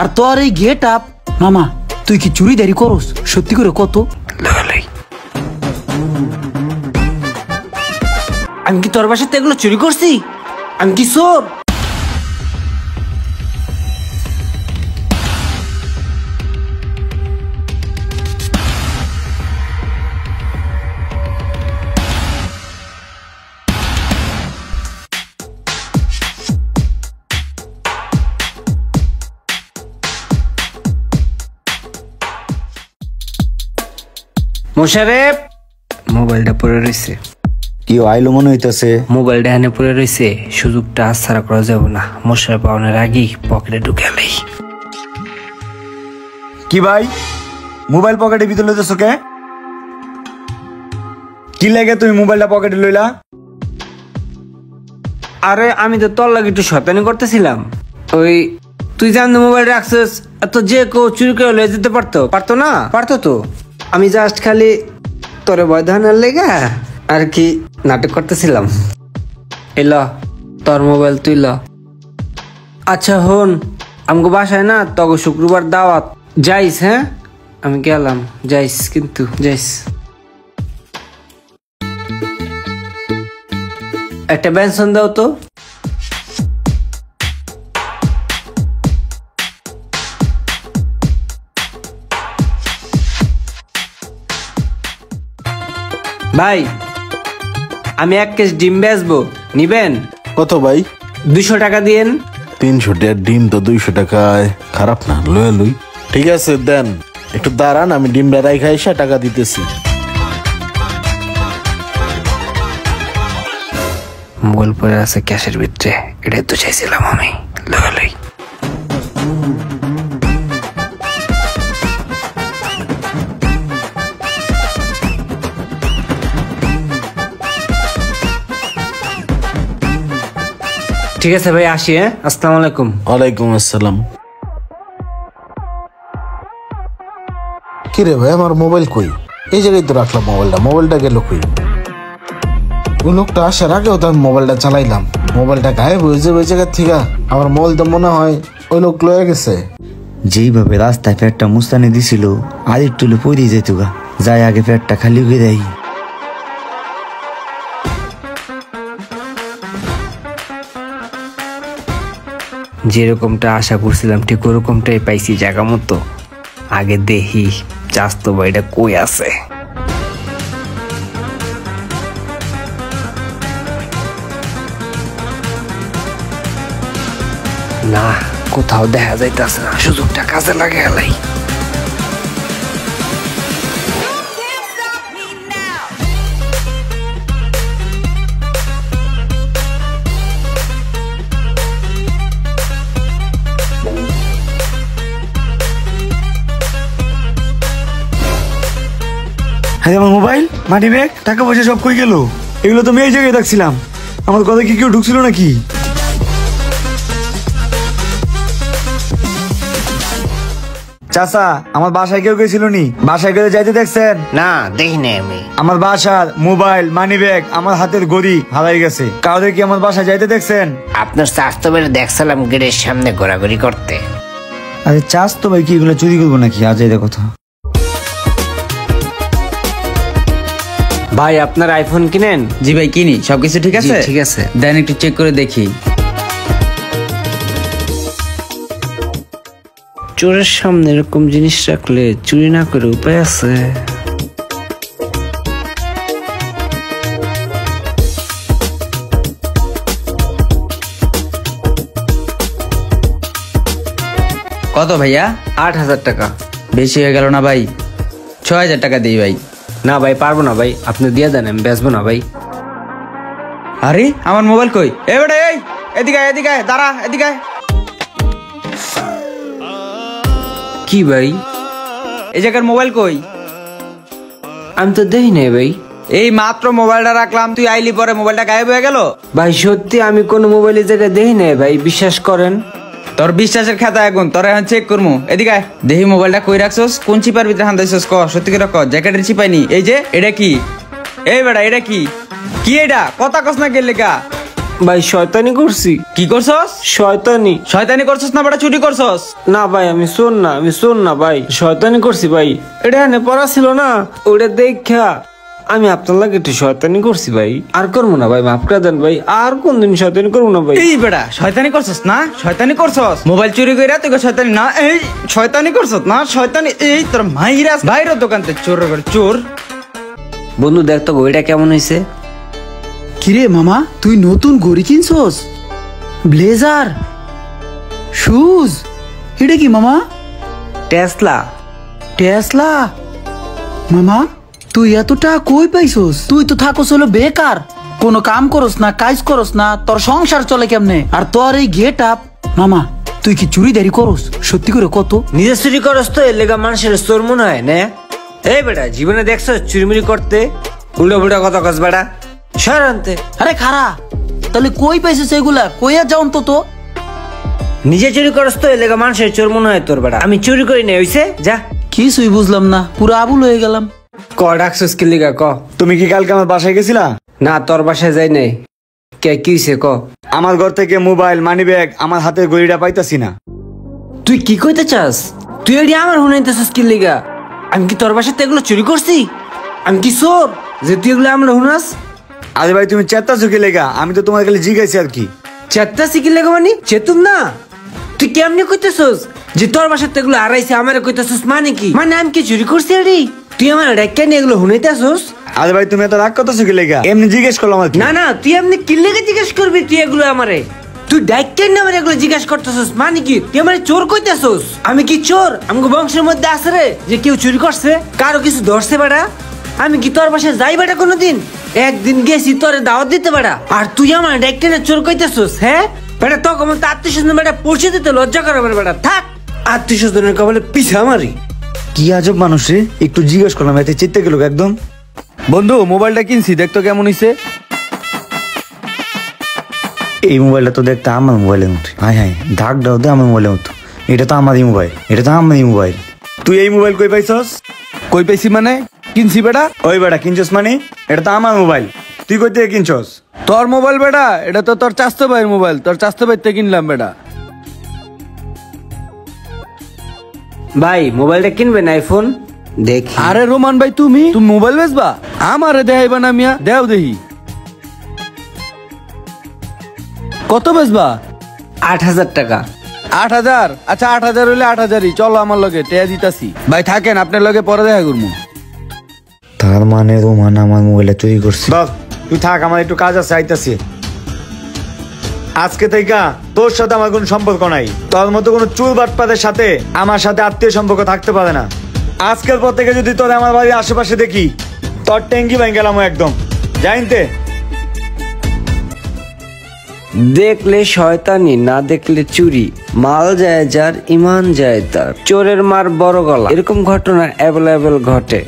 আর তোর এই get up, মামা তুই কি চুরিদারি করস? সত্যি করে কত? আমি কি তোর বাসাতে এগুলো চুরি করছি? আমি কি চোর? মোশারেফ, মোবাইলটা পড়ে রয়েছে। কি আইলো মনে হইতেছে? মোবাইলটা এনে পড়ে রয়েছে, সুযোগটা আচ্ছাড়া করা যাবে না। মোশারেফ পাওয়ার আগেই পকেটে ঢুকালেই। কি ভাই, মোবাইল পকেটে ভিতরে লইতেছো কে? কি লাগে তুমি মোবাইলটা পকেটে লইলা? আরে আমি তো তোর লাগে একটু শয়তানি করতেছিলাম। ওই তুই জানতো মোবাইল রাখছিস, তো যে কেউ চুরি করে লয়ে যেতে পারতো না? পারতো তো। আমি জাস্ট খালি তোরে ভয় দেখানোর লেগে আর কি নাটক করতেছিলাম। এল তোর মোবাইল তুই ল। আচ্ছা হন, আমাকে বাসায় না তখন শুক্রবার দাওয়াত, যাইস? হ্যাঁ আমি গেলাম, যাইস কিন্তু যাইস। একটা বেনসন দাও তো। ভাই আমি 1 কেজি ডিম বেচবো, নিবেন? কত ভাই? 200 টাকা দিয়েন। 300 টাকার ডিম তো 200 টাকায় খারাপ না, লয়ে লই। ঠিক আছে দেন, একটু দাঁড়ান, আমি ডিম বেড়াই খাইসা টাকা দিতেছি। মোবাইল পরে আছে ক্যাশের ভিতরে, এটাই তো চাইছিলাম আমি। লয়ে লই। ঠিক আছে ভাই, আসি। হ্যাঁ, আসসালামু আলাইকুম। ওয়ালাইকুম আসসালাম। কিরে ভাই, আমার মোবাইল কই? এই জায়গায় তো রাখলাম মোবাইলটা গেল কই? ওই লোকটা আসার আগেও তো আমি মোবাইলটা চালাইলাম, মোবাইলটা গায়েব হয়েছে ওই জায়গার থেকে। আমার মোবাইল তো মনে হয় ওই লোক লয়ে গেছে। যেইভাবে রাস্তায় পেটটা মুস্তানি দিছিল, আর একটু পড়ে যেত গা, যাই আগে পেটটা খালি হয়ে দেয়। যেরকমটা আশা করছিলাম ঠিক ওরকমটাই পাইছি জায়গা মতো। আগে দেখি চাস্তো ভাইটা কই আছে। না, কোথাও দেখা যাইতেছে না, সুযোগটা কাজে লাগে এলাই। হ্যাঁ, আমার মোবাইল, মানি ব্যাগ, টাকা পয়সা সব কই গেল? এগুলো তো আমি এই জায়গায় দেখছিলাম। আমার কথা কি কেউ ঢুকছিল নাকি? চাচা, আমার বাসায় কেউ গেছিল নি? বাসায় গেলে যাইতে দেখছেন? না, দেখি নাই আমি। আমার বাসার মোবাইল, মানি ব্যাগ, আমার হাতের ঘড়ি হারাই গেছে। কাউদের কি আমার বাসায় যাইতে দেখছেন? আপনার চাস্তো ভাই দেখছিলাম গেটের সামনে ঘোরাঘুরি করতে। আরে চাচতো ভাই কি এগুলো চুরি করবো নাকি? আজ এই কথা। ভাই আপনার আইফোন কিনেন? জি ভাই কিনি, সবকিছু ঠিক আছে? ঠিক আছে, দেন একটু চেক করে দেখি। চোরের সামনে এরকম জিনিস রাখলে চুরি না করে উপায় আছে? কত ভাইয়া? 8000 টাকা। বেশি হয়ে গেল না ভাই? 6000 টাকা দিই ভাই। না ভাই, পারবো না ভাই, আপনি দিয়ে দেন, আমি বেচবো না ভাই। আরে আমার মোবাইল কই? এই বেটা, এই এদিকে আয়, এদিকে আয়, দাঁড়া, এদিকে আয়। কি ভাই, এই জায়গার মোবাইল কই? আমি তো দেখি নাই ভাই। এই মাত্র মোবাইলটা রাখলাম, তুই আইলি পরে মোবাইলটা গায়েব হয়ে গেল। ভাই সত্যি আমি কোনো মোবাইলের জায়গায় দেখি নাই ভাই, বিশ্বাস করেন। তোর বিশ্বাসের খাতা এখন তোর এখন চেক করবো। এদিকে আয়, দেখি মোবাইলটা কই রাখছস, কোন চিপার ভিতরে হান্দাইছস, ক সত্যি করে ক। জ্যাকেটের চিপাইনি? এই যে এটা কি? এই বেটা এটা কি? কি এটা? কথা কস না গেলে গা? ভাই শয়তানি করছি। কি করছস? শয়তানি। শয়তানি করছস না বেটা চুরি করছস? না ভাই আমি শোন না ভাই, শয়তানি করছি ভাই। এটা এনে পড়া ছিল না, ওটা দেখা আমি আপনার লাগে একটু শয়তানি করছি ভাই। আর করবো না ভাই, মাফ করে দেন ভাই, আর কোনদিন শয়তানি করবো না ভাই। এই বেটা শয়তানি করছস না? শয়তানি করছস? মোবাইল চুরি কইরা তুই শয়তানি না? এই শয়তানি করছস না? শয়তানি এই তোর মাইরা বাইরের দোকান থেকে চোর করে চোর। বন্ধু দেখ তো ঘড়িটা কেমন হয়েছে। কিরে মামা, তুই নতুন ঘড়ি কিনছস? ব্লেজার, শুজ, এটা কি মামা? টেসলা। টেসলা? মামা তুই এতটা কই পাইছস? তুই তো থাকস হলো বেকার, কোনো কাম করস না, কাজ করস না, তোর সংসার চলে কেমনে? আর তোর এই গেট আপ। মামা তুই কি চুরিদারি করস? সত্যি করে কত? নিজে চুরি করস তো এর লেগা মানুষের চোর মনে হয় না? এই বেটা জীবনে দেখছো চুরিমুরি করতে? উল্টো বুড়া কথা কস বেটা, সরান্তে। আরে খারা, তাহলে কই পাইছিস এগুলা? কইয়া যাও তো। নিজে চুরি করস তো এর লেগা মানুষের চোর মনে হয় তোর বেটা। আমি চুরি করি না, হইছে যা। কিছুই বুঝলাম না, পুরো আবুল হয়ে গেলাম। ক ডাকছিস কি লিগা ক? তুমি কি কালকে আমার বাসায় গেছিলা? না তোর বাসায় যাই নাই। কে কি হইছে ক? আমার ঘর থেকে মোবাইল, মানি ব্যাগ, আমার হাতের ঘড়িটা পাইতাছি না। তুই কি কইতে চাস? তুই এটি আমার হুনাইতেছিস কি লিগা? আমি কি তোর বাসাতে এগুলো চুরি করছি? আমি কি চোর যে তুই এগুলো আমরা হুনাস? আরে ভাই তুমি চেত্তাছো কি লেগা? আমি তো তোমার খালি জিজ্ঞাসি আর কি। চেত্তা শিখি লেগা মানে চেতুন না? তুই কেমনি কইতেছস যে তোর বাসাতে এগুলো হারাইছে? আমারে কইতেছস মানে কি? মানে আমি কি চুরি করছি এটি? তুই আমার ডাক্কা নিয়ে এগুলো হুনাইতেছস? আরে ভাই তুমি এত রাগ করতেছো কি লেগা? এমনি জিজ্ঞেস করলাম আর কি। না না, তুই এমনি কি লেগে জিজ্ঞেস করবি তুই এগুলো আমারে? তুই ডাক্কা নিয়ে আমার এগুলো জিজ্ঞাসা করতেছস মানে কি? তুই আমারে চোর কইতেছস? আমি কি চোর? আমগো বংশের মধ্যে আছে রে যে কেউ চুরি করছে, কারো কিছু ধরছে বেটা? আমি কি তোর বাসায় যাই বেটা কোনোদিন? একদিন গেছি তোরে দাওয়াত দিতে বেটা, আর তুই আমার ডাক্কা নিয়ে চোর কইতেছস? হ্যাঁ বেটা, তো কম আত্মীয় স্বজন বেটা পৌঁছে দিতে লজ্জা করবে বেটা। থাক, আত্মীয় স্বজনের কবলে পিছা মারি। কি আজব মানুষ রে, একটু জিজ্ঞেস করলাম এতে চিত্তে গেল একদম। বন্ধু মোবাইলটা কিনছি, দেখতো কেমন হইছে। এই মোবাইলটা তো দেখতে আমার মোবাইলের মতো। হাই হাই, দাগ দাও দে আমার মোবাইলের মতো। এটা তো আমারই মোবাইল, এটা তো আমারই মোবাইল। তুই এই মোবাইল কই পাইছস? কই পাইছি মানে? কিনছি বেটা। ওই বেটা কিনছস মানে? এটা তো আমার মোবাইল, তুই কই থেকে কিনছস? তোর মোবাইল বেটা? এটা তো তোর চাস্তো ভাইয়ের মোবাইল, তোর চাস্তো ভাই থেকে কিনলাম বেটা। ভাই মোবাইলটা কিনবেন আইফোন? দেখি। আরে রোমান ভাই, তুমি মোবাইল বেচবা? আমারে দেখাইবা না মিয়া? দেও দেখি কত বেচবা? ৮,০০০ টাকা। ৮,০০০? আচ্ছা ৮,০০০ হইলে ৮,০০০ই। চলো আমার লগে, টেয়া দিতাছি। ভাই থাকেন, আপনার লগে পরে দেখা করবো। তার মানে রোমান আমার মোবাইলটা চুরি করছে। বাহ, তুই থাক, আমার একটু কাজ আছে, আইতাছি। আজকে থেকে তোর সাথে আমার কোনো সম্পর্ক নাই। তোর মতো কোনো চুল বাটপাতের সাথে আমার সাথে আত্মীয় সম্পর্ক থাকতে পারে না। আজকের পর থেকে যদি তোর আমার বাড়ির আশেপাশে দেখি, তোর ট্যাঙ্কি ভেঙে গেলাম একদম, জানতে। দেখলে শয়তানি, না দেখলে চুরি। মাল যায় যার, ইমান যায় তার। চোরের মার বড় গলা, এরকম ঘটনা অ্যাভেলেবেল ঘটে।